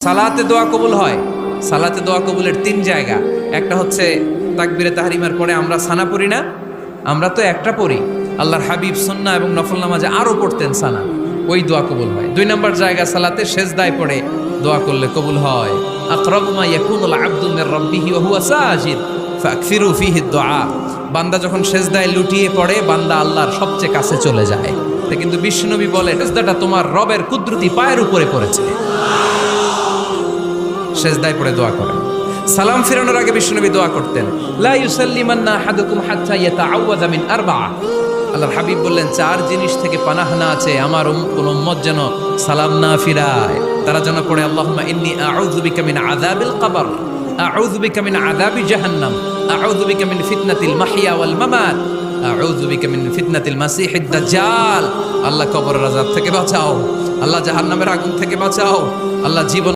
সালাতে দোয়া কবুল হয়। সালাতে দোয়া কবুলের তিন জায়গা। একটা হচ্ছে তাকবীরে তাহরিমার পরে আমরা সানা পড়ি না, আমরা তো একটা পড়ি, আল্লাহর হাবিব সুন্নাহ এবং নফল নামাজে আরো পড়তেন সানা, ওই দোয়া কবুল হয়। দুই নম্বর জায়গা সালাতে সেজদায় পড়ে দোয়া করলে কবুল হয়। আকরাবু মা ইয়াকুনুল আবদু মির রাব্বিহি ওয়া হুয়া সাজিদ ফাকসিরু ফীহি দুআ। বান্দা যখন সেজদায় লুটিয়ে পড়ে বান্দা আল্লাহর সবচেয়ে কাছে চলে যায়। তা কিন্তু বিশ্বনবী বলে সেজদাটা তোমার রবের কুদরতি পায়ের উপরে পড়েছে। সেজদায় পড়ে দোয়া করেন। সালাম ফিরানোর আগে বিশ্বনবী দোয়া করতেন, লা ইউসাল্লিমান্না আহাদুকুম হাত্তা ইয়াতাআওয়াযা মিন আরবা'a। আল্লাহর হাবিব বললেন, চার জিনিস থেকে পানাহ না আছে আমার কোন উম্মত যেন সালাম না ফিরায়। তারা যেন পড়ে, আল্লাহুম্মা ইন্নী আউযু বিকা মিন আযাবিল কবর, আউযু বিকা মিন আযাবি জাহান্নাম, আউযু বিকা মিন ফিতনাতিল মাহইয়া ওয়াল মামাত, আউযু বিকা মিন ফিতনাতিল মাসিহিদ দাজ্জাল। আল্লাহ কবরের আযাব থেকে বাঁচাও, আল্লাহ জাহান্নামের আগুন থেকে বাঁচাও, আল্লাহ জীবন